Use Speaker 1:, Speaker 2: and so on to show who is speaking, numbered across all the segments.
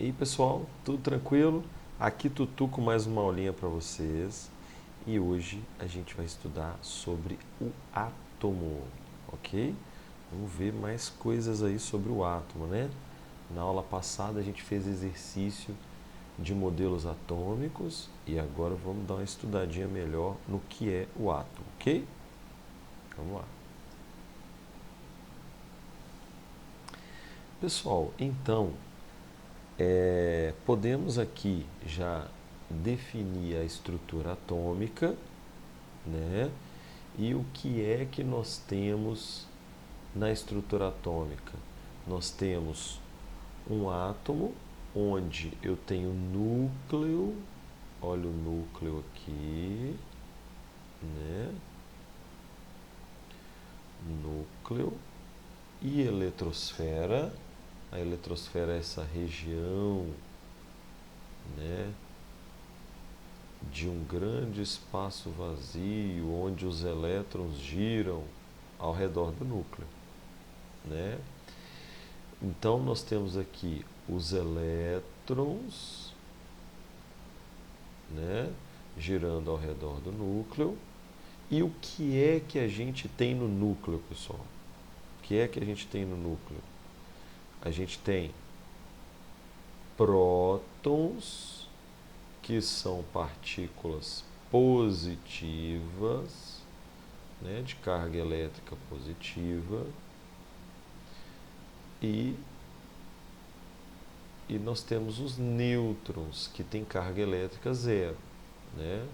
Speaker 1: E aí, pessoal, tudo tranquilo? Aqui Tutu com mais uma aulinha para vocês. E hoje a gente vai estudar sobre o átomo, ok? Vamos ver mais coisas aí sobre o átomo, né? Na aula passada a gente fez exercício de modelos atômicos e agora vamos dar uma estudadinha melhor no que é o átomo, ok? Vamos lá. Pessoal, então, podemos aqui já definir a estrutura atômica, né? E o que nós temos na estrutura atômica? Nós temos um átomo onde eu tenho núcleo, olha o núcleo aqui, né? Núcleo e eletrosfera. A eletrosfera é essa região, né, de um grande espaço vazio onde os elétrons giram ao redor do núcleo, né? Então nós temos aqui os elétrons, né, girando ao redor do núcleo. E o que a gente tem no núcleo, pessoal? O que a gente tem no núcleo? A gente tem prótons, que são partículas positivas, né, de carga elétrica positiva, e nós temos os nêutrons, que têm carga elétrica zero, né?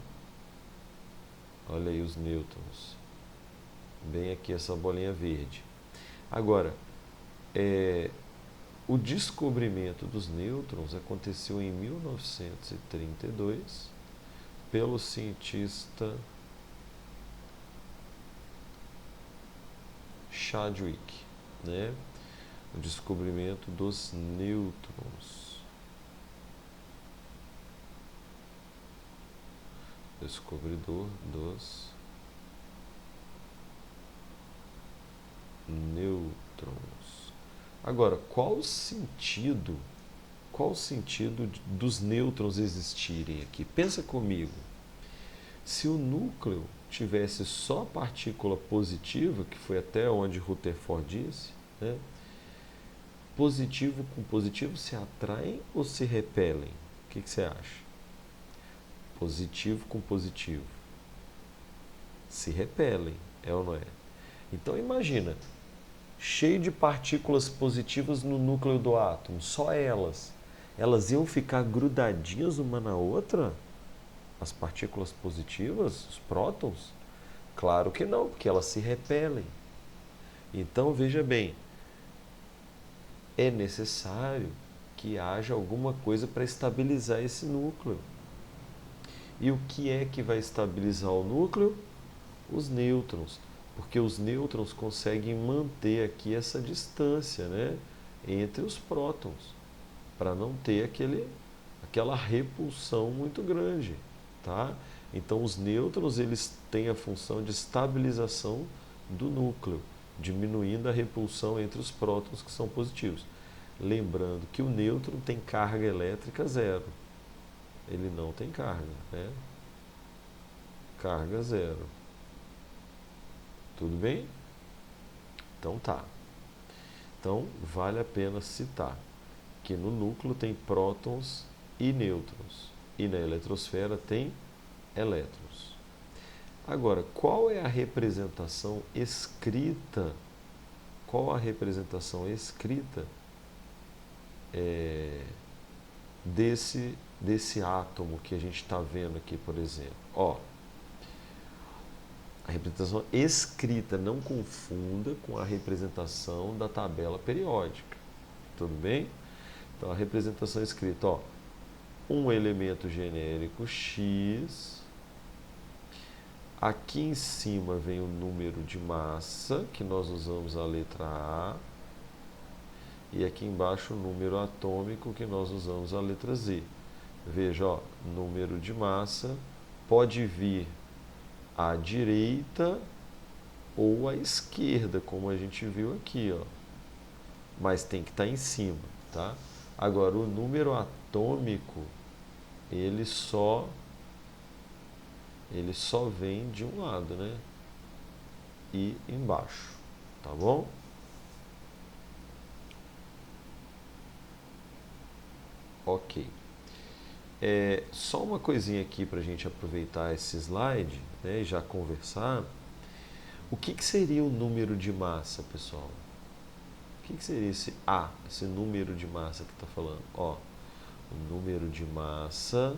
Speaker 1: Olha aí os nêutrons, bem aqui essa bolinha verde. Agora, o descobrimento dos nêutrons aconteceu em 1932 pelo cientista Chadwick, né? O descobrimento dos nêutrons. Descobridor dos nêutrons. Agora, qual o sentido dos nêutrons existirem aqui? Pensa comigo. Se o núcleo tivesse só partícula positiva, que foi até onde Rutherford disse, né? Positivo com positivo se atraem ou se repelem? O que você acha? Positivo com positivo se repelem, é ou não é? Então imagina, cheio de partículas positivas no núcleo do átomo, só elas. Elas iam ficar grudadinhas uma na outra? As partículas positivas, os prótons? Claro que não, porque elas se repelem. Então veja bem, é necessário que haja alguma coisa para estabilizar esse núcleo. E o que vai estabilizar o núcleo? Os nêutrons, porque os nêutrons conseguem manter aqui essa distância, né, entre os prótons, para não ter aquela repulsão muito grande, tá? Então os nêutrons eles têm a função de estabilização do núcleo, diminuindo a repulsão entre os prótons que são positivos. Lembrando que o nêutron tem carga elétrica zero. Ele não tem carga, né? Carga zero. Tudo bem? Então tá. Então vale a pena citar que no núcleo tem prótons e nêutrons e na eletrosfera tem elétrons. Agora, qual é a representação escrita? Qual a representação escrita desse átomo que a gente está vendo aqui, por exemplo? Ó, a representação escrita, não confunda com a representação da tabela periódica. Tudo bem? Então, a representação escrita, ó, um elemento genérico X. Aqui em cima vem o número de massa, que nós usamos a letra A. E aqui embaixo o número atômico, que nós usamos a letra Z. Veja, ó, número de massa pode vir à direita ou à esquerda, como a gente viu aqui, ó. Mas tem que estar em cima, tá? Agora, o número atômico, ele só vem de um lado, né? E embaixo, tá bom? Ok. Só uma coisinha aqui para a gente aproveitar esse slide, né, e já conversar. O que seria o número de massa, pessoal? O que seria esse A, esse número de massa que está falando? Ó, o número de massa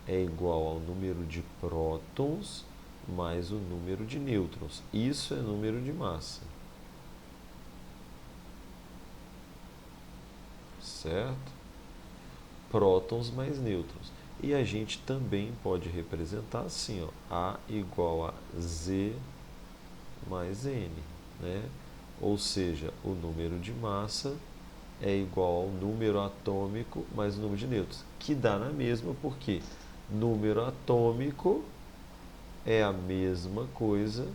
Speaker 1: é igual ao número de prótons mais o número de nêutrons. Isso é número de massa. Certo? Prótons mais nêutrons. E a gente também pode representar assim, ó, A igual a Z mais N, né? Ou seja, o número de massa é igual ao número atômico mais o número de nêutrons, que dá na mesma porque número atômico é a mesma coisa,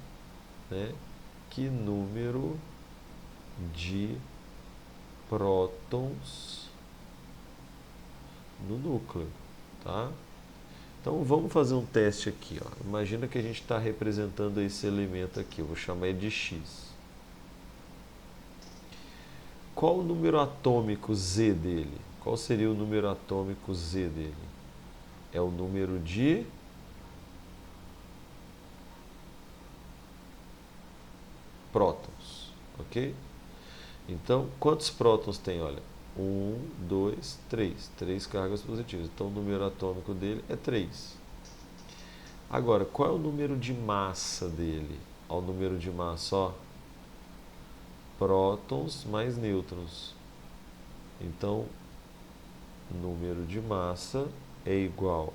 Speaker 1: né, que número de prótons no núcleo, tá? Então vamos fazer um teste aqui, ó. Imagina que a gente está representando esse elemento aqui, eu vou chamar ele de X. Qual o número atômico Z dele? Qual seria o número atômico Z dele? É o número de prótons, ok? Então, quantos prótons tem? Olha, 1, 2, 3. 3 cargas positivas. Então, o número atômico dele é 3. Agora, qual é o número de massa dele? Ó, o número de massa, ó. Prótons mais nêutrons. Então, número de massa é igual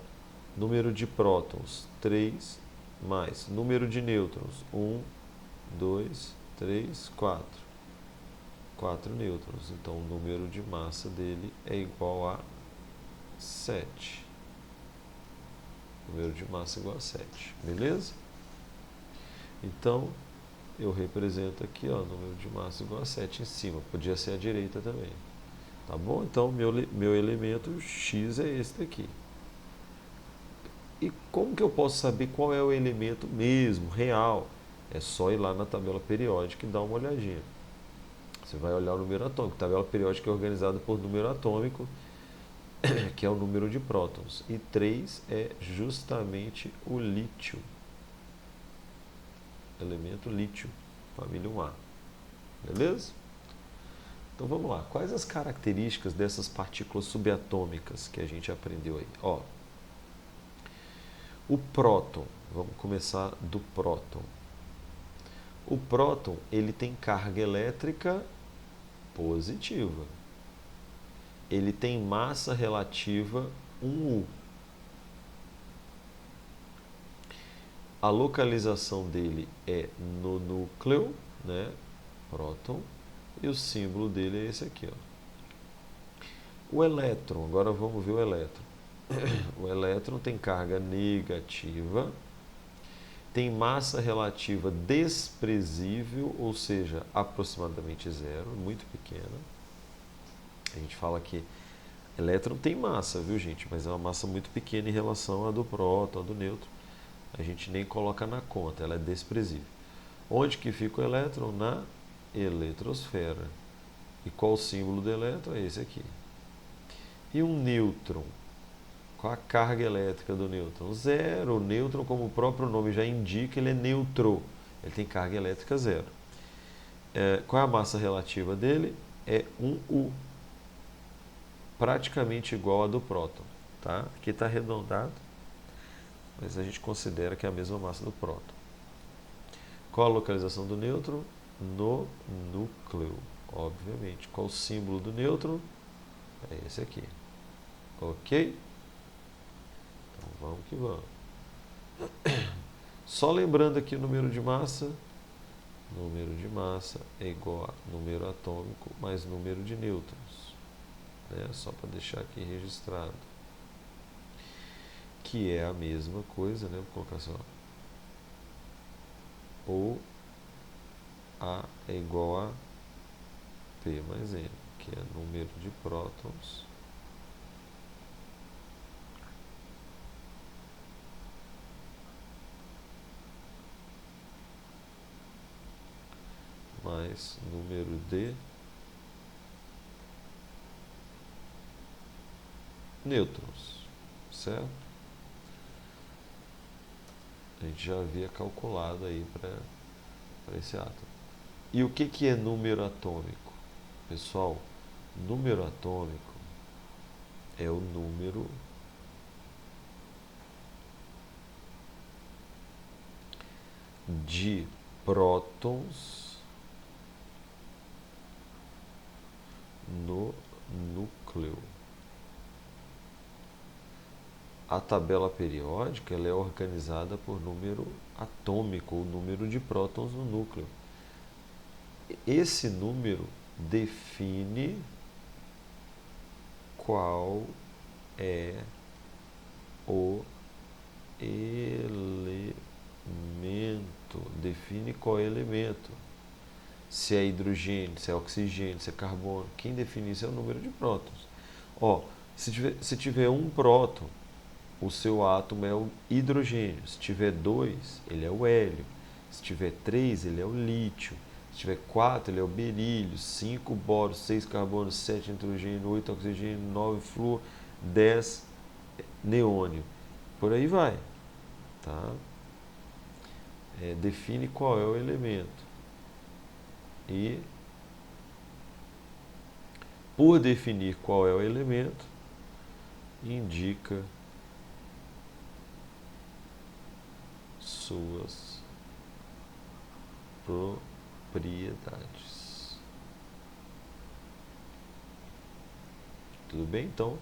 Speaker 1: número de prótons, 3, mais número de nêutrons, 1, 2, 3, 4. 4 nêutrons. Então, o número de massa dele é igual a 7. Número de massa igual a 7. Beleza? Então, eu represento aqui, ó, número de massa igual a 7 em cima. Podia ser à direita também. Tá bom? Então, meu elemento X é esse daqui. E como que eu posso saber qual é o elemento mesmo, real? É só ir lá na tabela periódica e dar uma olhadinha. Você vai olhar o número atômico. A tabela periódica é organizada por número atômico, que é o número de prótons. E 3 é justamente o lítio. Elemento lítio, família 1A. Beleza? Então vamos lá. Quais as características dessas partículas subatômicas que a gente aprendeu aí? Ó, o próton. Vamos começar do próton. O próton, ele tem carga elétrica positiva. Ele tem massa relativa 1U. A localização dele é no núcleo, né? Próton. E o símbolo dele é esse aqui, ó. O elétron, agora vamos ver o elétron. O elétron tem carga negativa, tem massa relativa desprezível, ou seja, aproximadamente zero, muito pequena. A gente fala que elétron tem massa, viu, gente? Mas é uma massa muito pequena em relação à do próton, à do nêutron. A gente nem coloca na conta, ela é desprezível. Onde que fica o elétron? Na eletrosfera. E qual o símbolo do elétron? É esse aqui. E um nêutron? Qual a carga elétrica do nêutron? Zero. O nêutron, como o próprio nome já indica, ele é neutro. Ele tem carga elétrica zero. Qual é a massa relativa dele? É 1U. Praticamente igual a do próton. Tá? Aqui está arredondado, mas a gente considera que é a mesma massa do próton. Qual a localização do nêutron? No núcleo, obviamente. Qual o símbolo do nêutron? É esse aqui. Ok? Então vamos que vamos. Só lembrando aqui o número de massa. Número de massa é igual a número atômico mais número de nêutrons. Né? Só para deixar aqui registrado. Que é a mesma coisa, né? Vou colocar assim, ó. Ou A é igual a P mais N. Ok? aqui é número de prótons mais número de nêutrons, certo? A gente já havia calculado aí para esse átomo. E o que é número atômico? Pessoal, número atômico é o número de prótons no núcleo. A tabela periódica ela é organizada por número atômico, o número de prótons no núcleo. Esse número define qual é o elemento. Define qual é o elemento. Se é hidrogênio, se é oxigênio, se é carbono. Quem define isso é o número de prótons. Ó, se tiver um próton, o seu átomo é o hidrogênio. Se tiver 2, ele é o hélio. Se tiver 3, ele é o lítio. Se tiver 4, ele é o berílio. 5, boro. 6, carbono. 7, nitrogênio. 8, oxigênio. 9, flúor. 10, neônio. Por aí vai. Tá? Define qual é o elemento. E, por definir qual é o elemento, indica suas propriedades. Tudo bem? Então,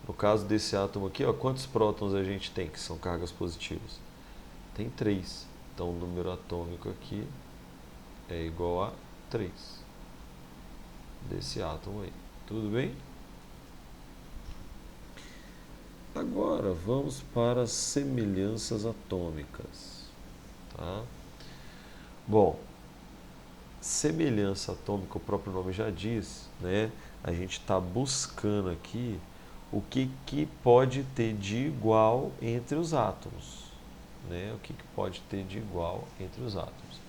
Speaker 1: no caso desse átomo aqui, ó, quantos prótons a gente tem que são cargas positivas? Tem 3. Então, o número atômico aqui é igual a 3 desse átomo aí. Tudo bem? Agora, vamos para as semelhanças atômicas. Tá? Bom, semelhança atômica, o próprio nome já diz, né? A gente está buscando aqui o que pode ter de igual entre os átomos, né? O que pode ter de igual entre os átomos.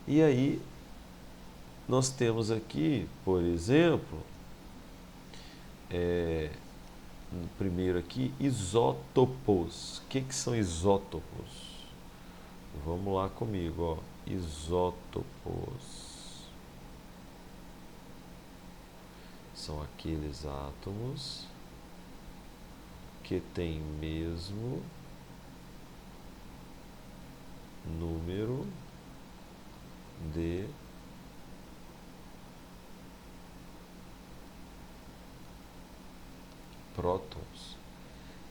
Speaker 1: E aí, nós temos aqui, por exemplo, primeiro aqui, isótopos. O que são isótopos? Vamos lá comigo, ó. Isótopos são aqueles átomos que têm mesmo número de prótons.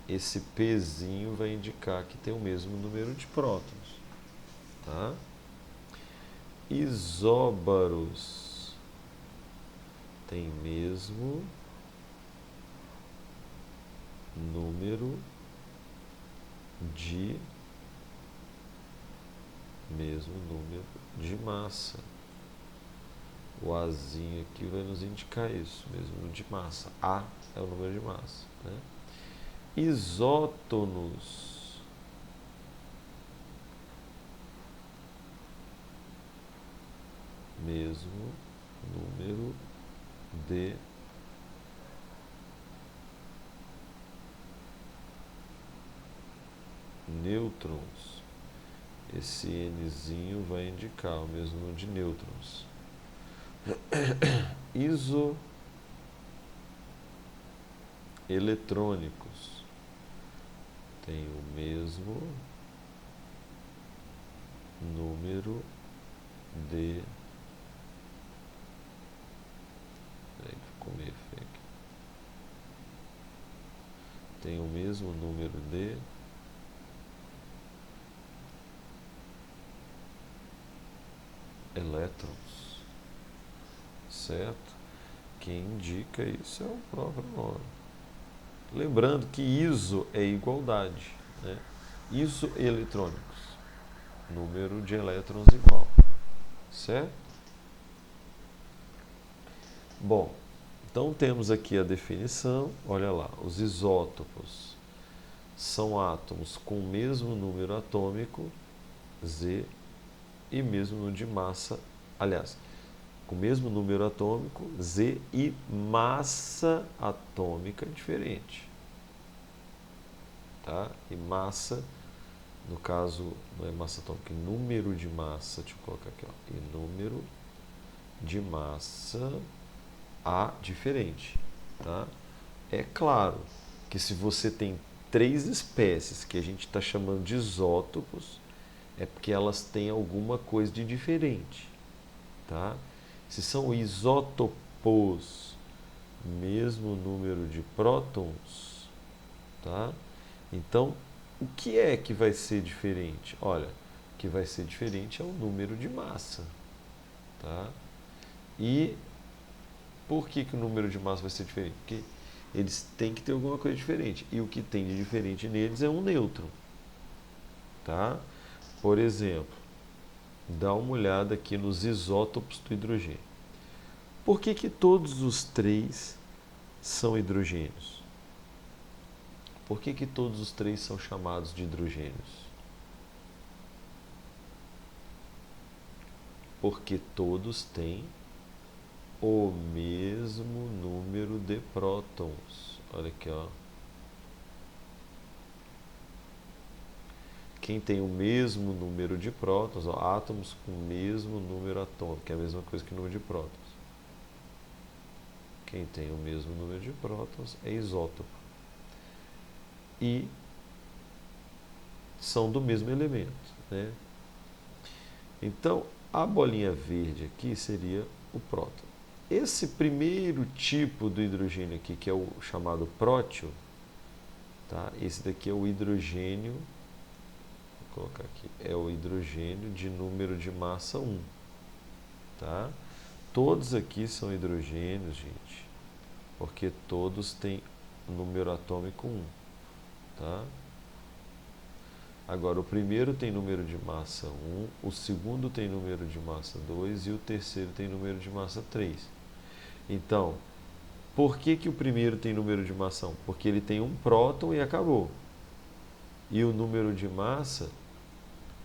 Speaker 1: Esse Pzinho vai indicar que tem o mesmo número de prótons. Tá? Isóbaros tem mesmo número de massa. O Azinho aqui vai nos indicar isso, mesmo de massa. A é o número de massa. Né? Isótonos mesmo número de nêutrons. Esse Nzinho vai indicar o mesmo número de nêutrons. Isoeletrônicos tem o mesmo número de... ficou meio feio aqui. Tem o mesmo número de elétrons, certo? Quem indica isso é o próprio nome. Lembrando que iso é igualdade, né? Isoeletrônicos, número de elétrons igual, certo? Bom, Então temos aqui a definição, olha lá, os isótopos são átomos com o mesmo número atômico, Z, e mesmo número de massa, aliás, com o mesmo número atômico, Z, e massa atômica diferente. Tá? E massa, no caso, não é massa atômica, é número de massa, deixa eu colocar aqui, ó, e número de massa A diferente. Tá? É claro que se você tem 3 espécies que a gente está chamando de isótopos, é porque elas têm alguma coisa de diferente. Tá? Se são isótopos, mesmo número de prótons, tá? Então, o que é que vai ser diferente? Olha, o que vai ser diferente é o número de massa, tá? E por que o número de massa vai ser diferente? Porque eles têm que ter alguma coisa diferente. E o que tem de diferente neles é um nêutron, tá? Por exemplo, dá uma olhada aqui nos isótopos do hidrogênio. Por que todos os 3 são hidrogênios? Por que todos os 3 são chamados de hidrogênios? Porque todos têm o mesmo número de prótons. Olha aqui, ó. Quem tem o mesmo número de prótons, ó, átomos com o mesmo número atômico, que é a mesma coisa que o número de prótons. Quem tem o mesmo número de prótons é isótopo. E são do mesmo elemento, né? Então, a bolinha verde aqui seria o próton. Esse primeiro tipo do hidrogênio aqui, que é o chamado prótio, tá? Esse daqui é o hidrogênio, vou colocar aqui, é o hidrogênio de número de massa 1, tá? Todos aqui são hidrogênios, gente, porque todos têm número atômico 1, tá? Agora, o primeiro tem número de massa 1, o segundo tem número de massa 2 e o terceiro tem número de massa 3. Então, por que o primeiro tem número de massa 1? Porque ele tem um próton e acabou. E o número de massa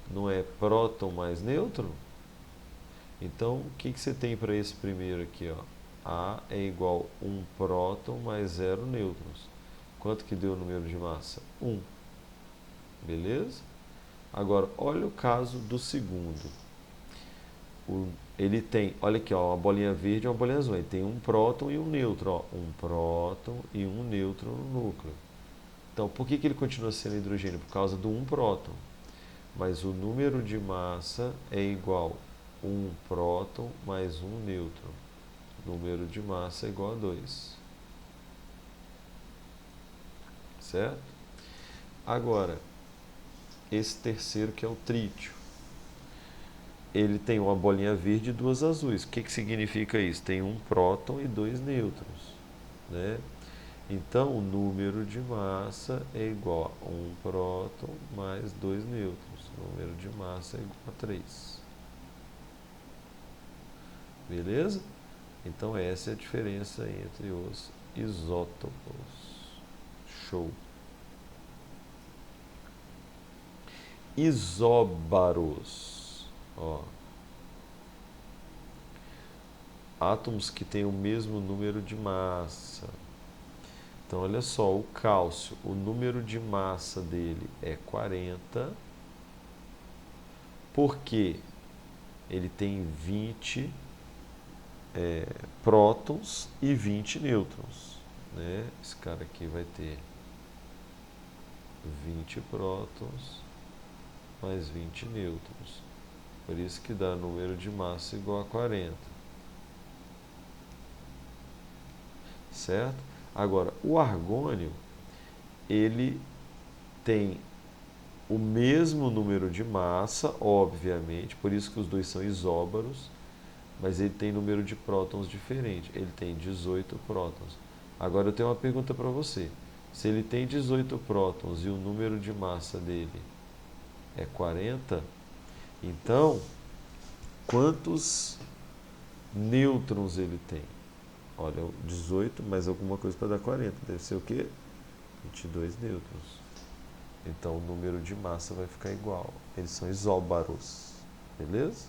Speaker 1: não é próton mais nêutron? Então, o que você tem para esse primeiro aqui? Ó? A é igual a 1 próton mais 0 nêutrons. Quanto que deu o número de massa? 1. Beleza? Agora, olha o caso do segundo. Ele tem, olha aqui, ó, uma bolinha verde e uma bolinha azul. Ele tem um próton e um nêutron. Ó, um próton e um nêutron no núcleo. Então, por que ele continua sendo hidrogênio? Por causa do 1 próton. Mas o número de massa é igual a 1 próton mais 1 nêutron. O número de massa é igual a 2. Certo? Agora, esse terceiro que é o trítio. Ele tem uma bolinha verde e 2 azuis. O que significa isso? Tem um próton e 2 nêutrons, né? Então, o número de massa é igual a 1 próton mais 2 nêutrons. O número de massa é igual a 3. Beleza? Então, essa é a diferença entre os isótopos. Show! Isóbaros. Ó. Átomos que têm o mesmo número de massa. Então, olha só, o cálcio, o número de massa dele é 40, porque ele tem 20 prótons e 20 nêutrons, né? Esse cara aqui vai ter 20 prótons mais 20 nêutrons. Por isso que dá número de massa igual a 40. Certo? Agora, o argônio, ele tem o mesmo número de massa, obviamente, por isso que os dois são isóbaros, mas ele tem número de prótons diferente. Ele tem 18 prótons. Agora eu tenho uma pergunta para você. Se ele tem 18 prótons e o número de massa dele é 40, então quantos nêutrons ele tem? Olha, 18 mais alguma coisa para dar 40. Deve ser o quê? 22 nêutrons. Então o número de massa vai ficar igual. Eles são isóbaros. Beleza?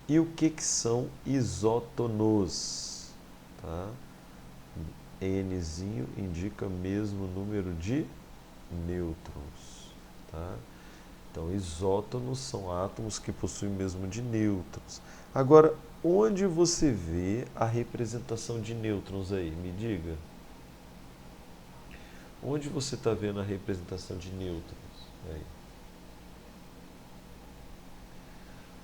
Speaker 1: E o que são isótonos? Tá? Nzinho indica mesmo número de nêutrons. Tá? Então, isótonos são átomos que possuem o mesmo de nêutrons. Agora, onde você vê a representação de nêutrons aí? Me diga. Onde você está vendo a representação de nêutrons? Aí.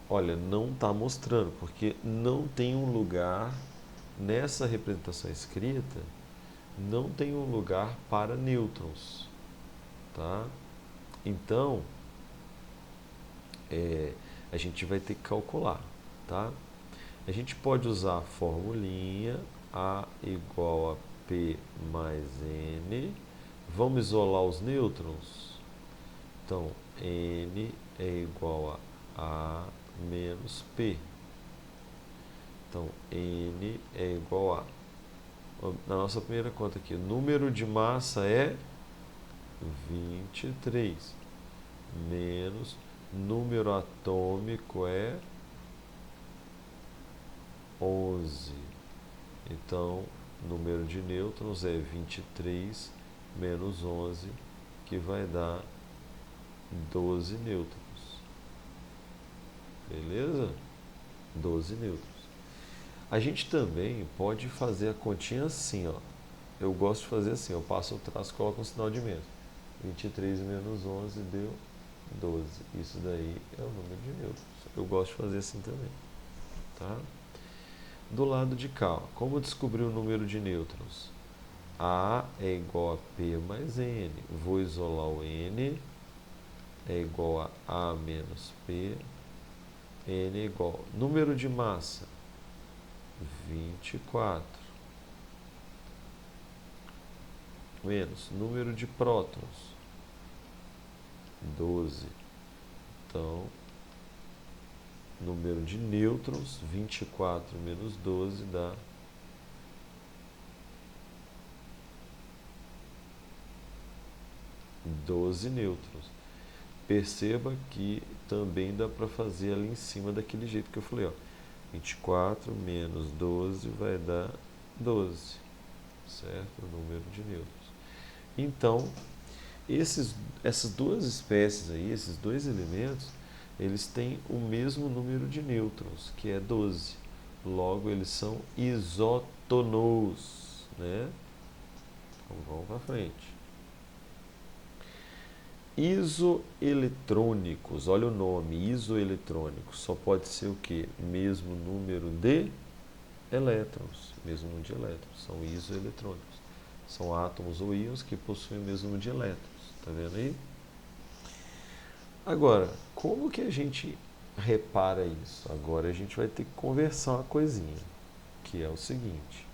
Speaker 1: Olha, não está mostrando, porque não tem um lugar nessa representação escrita, não tem um lugar para nêutrons, tá? Então, a gente vai ter que calcular, tá? A gente pode usar a formulinha A igual a P mais N. Vamos isolar os nêutrons? Então, N é igual a menos P. Então, N é igual a... Na nossa primeira conta aqui, o número de massa é 23, menos número atômico é 11. Então, número de nêutrons é 23 menos 11, que vai dar 12 nêutrons. Beleza? 12 nêutrons. A gente também pode fazer a continha assim, ó. Eu gosto de fazer assim, eu passo o traço e coloco um sinal de menos. 23 menos 11 deu 12. Isso daí é o número de nêutrons. Eu gosto de fazer assim também. Tá? Do lado de cá, ó, como descobrir o número de nêutrons? A é igual a P mais N. Vou isolar o N. É igual a menos P. N é igual. Número de massa, 24. Menos número de prótons, 12. Então, número de nêutrons, 24 menos 12 dá 12 nêutrons. Perceba que também dá para fazer ali em cima daquele jeito que eu falei, ó. 24 menos 12 vai dar 12, certo? O número de nêutrons. Então, essas duas espécies aí, esses dois elementos, eles têm o mesmo número de nêutrons, que é 12. Logo, eles são isótonos, né? Então, vamos para frente. Isoeletrônicos, olha o nome, isoeletrônicos, só pode ser o quê? Mesmo número de elétrons, mesmo número de elétrons, são isoeletrônicos. São átomos ou íons que possuem o mesmo número de elétrons, tá vendo aí? Agora, como que a gente repara isso? Agora a gente vai ter que conversar uma coisinha, que é o seguinte.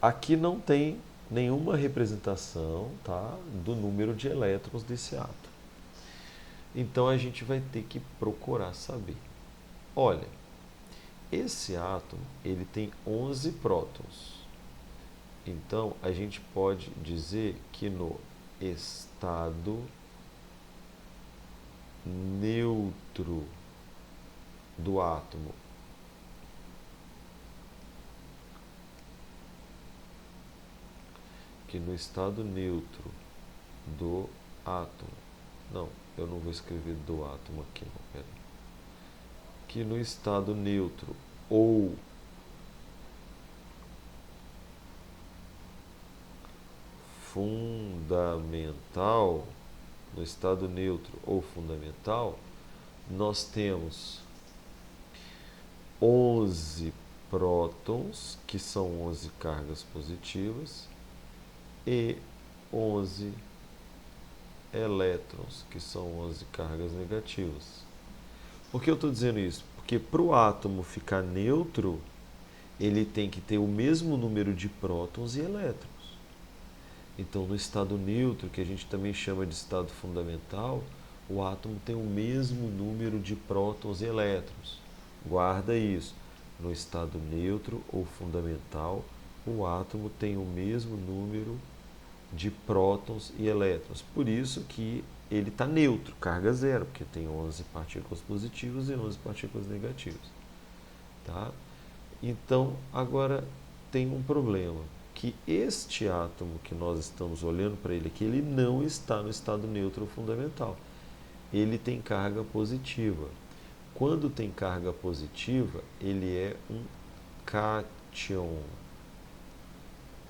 Speaker 1: Aqui não tem nenhuma representação, tá, do número de elétrons desse átomo. Então a gente vai ter que procurar saber. Olha, esse átomo ele tem 11 prótons. Então a gente pode dizer que no estado neutro do átomo, não, eu não vou escrever do átomo aqui, não, pera. Que no estado neutro ou fundamental, no estado neutro ou fundamental, nós temos 11 prótons, que são 11 cargas positivas, e 11 elétrons, que são 11 cargas negativas. Por que eu estou dizendo isso? Porque para o átomo ficar neutro, ele tem que ter o mesmo número de prótons e elétrons. Então, no estado neutro, que a gente também chama de estado fundamental, o átomo tem o mesmo número de prótons e elétrons. Guarda isso. No estado neutro ou fundamental, o átomo tem o mesmo número de prótons e elétrons. Por isso que ele está neutro, carga zero, porque tem 11 partículas positivas e 11 partículas negativas. Tá? Então, agora tem um problema, que este átomo que nós estamos olhando para ele aqui, ele não está no estado neutro ou fundamental. Ele tem carga positiva. Quando tem carga positiva, ele é um cátion.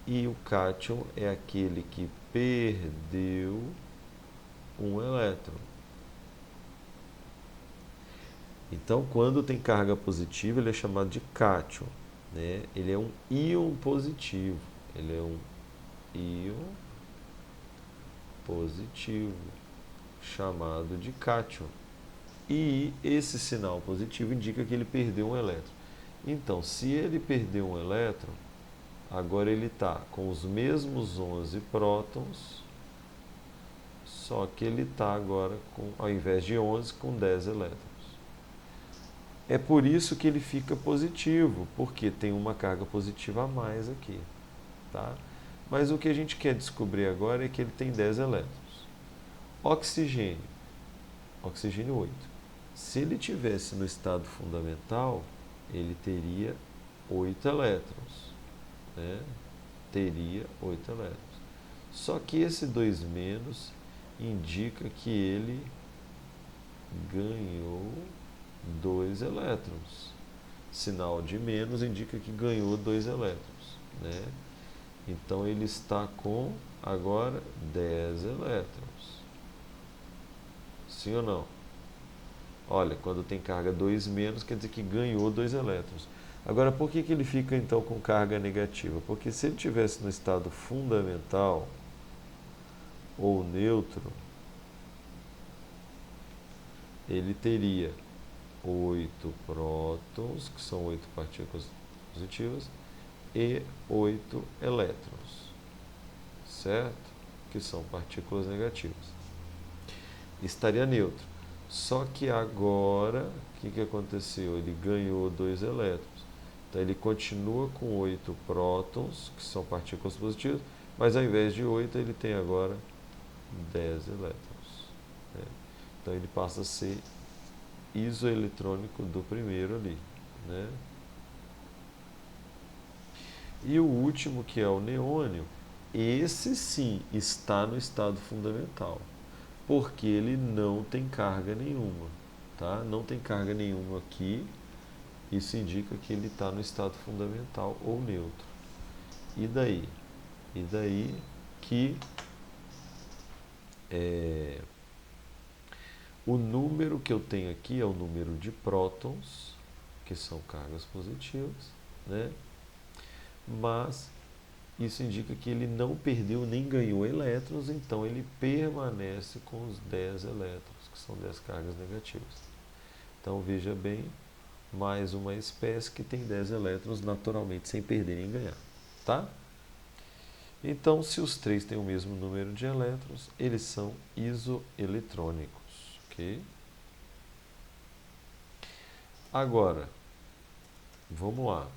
Speaker 1: E o cátion é aquele que perdeu um elétron. Então, quando tem carga positiva, ele é chamado de cátion, né? Ele é um íon positivo. Ele é um íon positivo, chamado de cátion. E esse sinal positivo indica que ele perdeu um elétron. Então, se ele perdeu um elétron, agora ele está com os mesmos 11 prótons, só que ele está agora, ao invés de 11, com 10 elétrons. É por isso que ele fica positivo, porque tem uma carga positiva a mais aqui. Tá? Mas o que a gente quer descobrir agora é que ele tem 10 elétrons. Oxigênio, oxigênio 8. Se ele tivesse no estado fundamental, ele teria 8 elétrons. Né? Teria 8 elétrons. Só que esse 2 menos indica que ele ganhou 2 elétrons. Sinal de menos indica que ganhou 2 elétrons. Né? Então ele está com agora 10 elétrons. Sim ou não? Olha, quando tem carga 2 menos, quer dizer que ganhou 2 elétrons. Agora, por que ele fica então com carga negativa? Porque se ele tivesse no estado fundamental ou neutro, ele teria 8 prótons, que são 8 partículas positivas, e 8 elétrons, certo? Que são partículas negativas. Estaria neutro. Só que agora, o que aconteceu? Ele ganhou 2 elétrons. Então ele continua com 8 prótons, que são partículas positivas, mas ao invés de 8, ele tem agora 10 elétrons. Né? Então ele passa a ser isoeletrônico do primeiro ali. Né? E o último, que é o neônio, esse sim está no estado fundamental, porque ele não tem carga nenhuma. Tá? Não tem carga nenhuma aqui, isso indica que ele está no estado fundamental ou neutro. E daí? E daí que o número que eu tenho aqui é o número de prótons, que são cargas positivas, né? Mas isso indica que ele não perdeu nem ganhou elétrons, então ele permanece com os 10 elétrons, que são 10 cargas negativas. Então veja bem, mais uma espécie que tem 10 elétrons naturalmente, sem perder nem ganhar. Tá? Então, se os três têm o mesmo número de elétrons, eles são isoeletrônicos. Ok? Agora, vamos lá.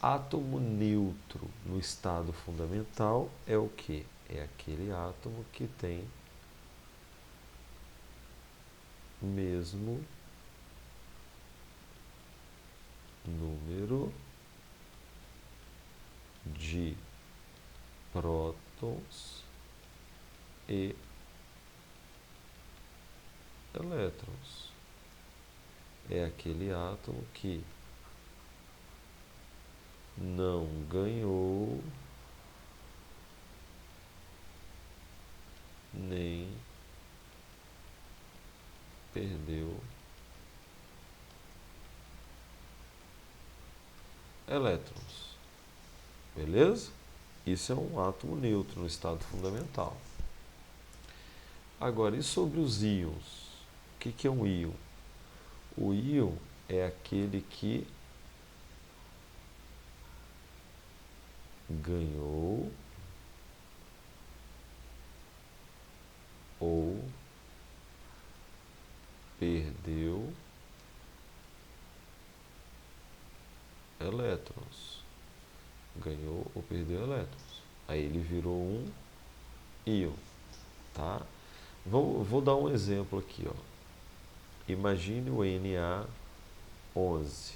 Speaker 1: Átomo neutro no estado fundamental é o que? É aquele átomo que tem o mesmo número de prótons e elétrons. É aquele átomo que não ganhou nem perdeu elétrons. Beleza? Isso é um átomo neutro no estado fundamental. Agora, e sobre os íons? O que é um íon? O íon é aquele que ganhou ou perdeu elétrons. Ganhou ou perdeu elétrons. Aí ele virou um íon, tá? Vou dar um exemplo aqui, ó. Imagine o Na11,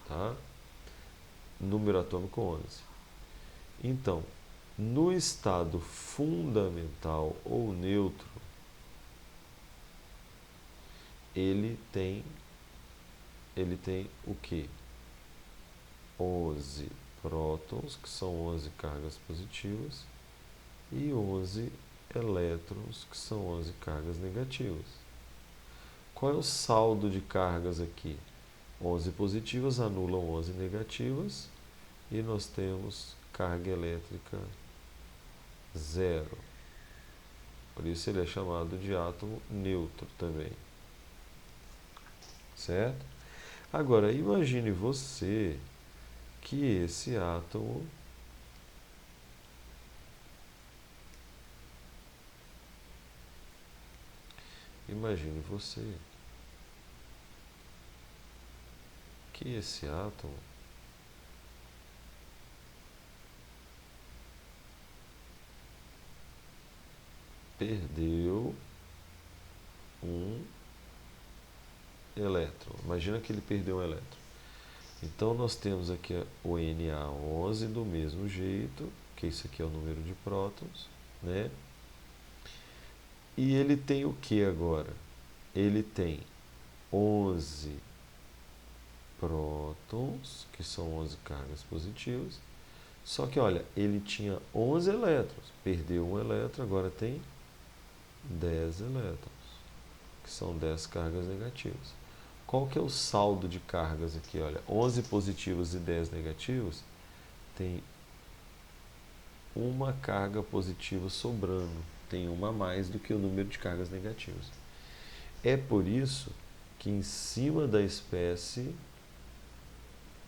Speaker 1: tá? Número atômico 11. Então, no estado fundamental ou neutro, ele tem o quê? 11 prótons, que são 11 cargas positivas, e 11 elétrons, que são 11 cargas negativas. Qual é o saldo de cargas aqui? 11 positivas anulam 11 negativas, e nós temos carga elétrica zero. Por isso ele é chamado de átomo neutro também. Certo? Agora, imagine você que esse átomo perdeu um elétron. Imagina que ele perdeu um elétron. Então nós temos aqui o Na11 do mesmo jeito, que isso aqui é o número de prótons, né? E ele tem o que agora? Ele tem 11 prótons, que são 11 cargas positivas. Só que, olha, ele tinha 11 elétrons, perdeu um elétron, agora tem 10 elétrons, que são 10 cargas negativas. Qual que é o saldo de cargas aqui? Olha, 11 positivos e 10 negativos, tem uma carga positiva sobrando, tem uma a mais do que o número de cargas negativas. É por isso que em cima da espécie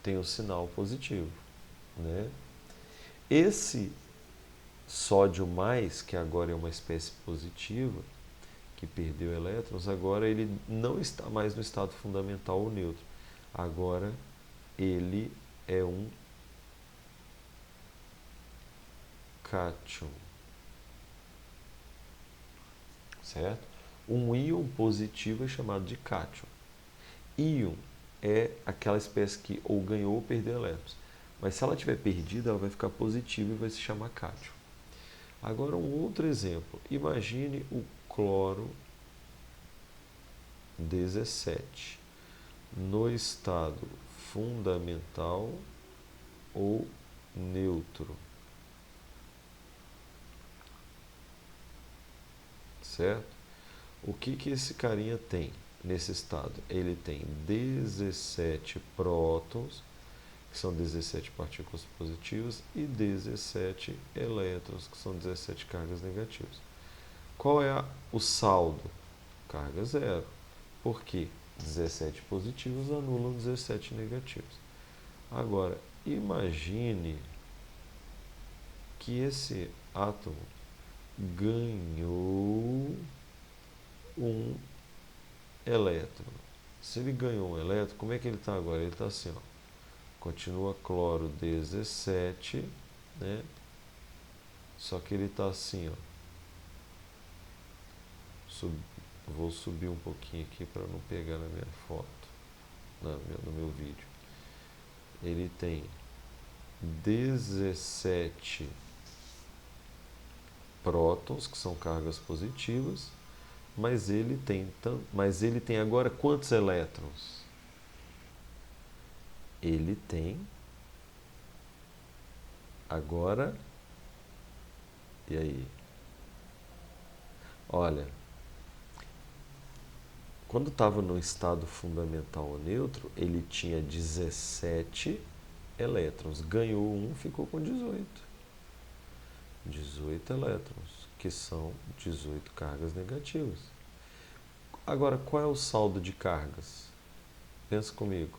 Speaker 1: tem o sinal positivo, né? Esse sódio mais, que agora é uma espécie positiva, que perdeu elétrons, agora ele não está mais no estado fundamental ou neutro. Agora ele é um cátion. Certo? Um íon positivo é chamado de cátion. Íon é aquela espécie que ou ganhou ou perdeu elétrons. Mas se ela tiver perdida, ela vai ficar positiva e vai se chamar cátion. Agora um outro exemplo. Imagine o cloro 17 no estado fundamental ou neutro. Certo? O que esse carinha tem nesse estado? Ele tem 17 prótons, que são 17 partículas positivas, e 17 elétrons, que são 17 cargas negativas. Qual é o saldo? Carga zero. Por quê? 17 positivos anulam 17 negativos. Agora, imagine que esse átomo ganhou um elétron. Se ele ganhou um elétron, como é que ele está agora? Ele está assim, ó. Continua cloro 17, né? Só que ele está assim, ó. Vou subir um pouquinho aqui para não pegar na minha foto, no meu vídeo. Ele tem 17 prótons, que são cargas positivas, mas ele tem agora quantos elétrons? Ele tem agora, e aí? Olha, quando estava no estado fundamental ou neutro, ele tinha 17 elétrons. Ganhou um, ficou com 18. 18 elétrons, que são 18 cargas negativas. Agora, qual é o saldo de cargas? Pensa comigo.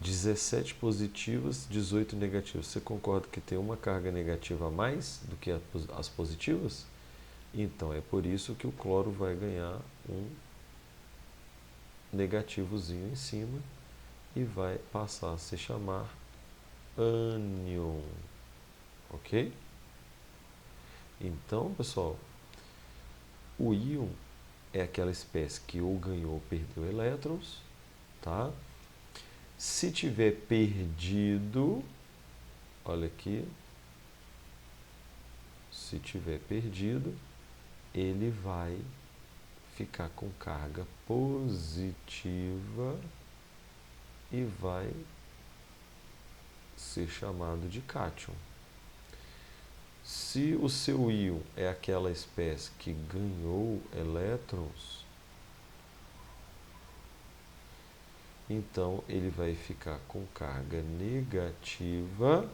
Speaker 1: 17 positivas, 18 negativas. Você concorda que tem uma carga negativa a mais do que as positivas? Então, é por isso que o cloro vai ganhar um negativozinho em cima e vai passar a se chamar ânion, ok? Então, pessoal, o íon é aquela espécie que ou ganhou ou perdeu elétrons, tá? Se tiver perdido, olha aqui, se tiver perdido, ele vai ficar com carga positiva e vai ser chamado de cátion. Se o seu íon é aquela espécie que ganhou elétrons, então ele vai ficar com carga negativa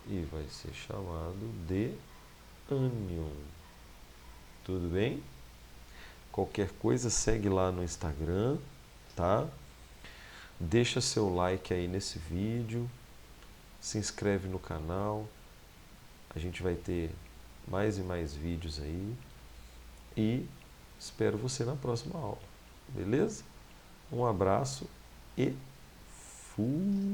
Speaker 1: e vai ser chamado de ânion. Tudo bem? Qualquer coisa segue lá no Instagram, tá? Deixa seu like aí nesse vídeo, se inscreve no canal, a gente vai ter mais e mais vídeos aí e espero você na próxima aula, beleza? Um abraço e fui!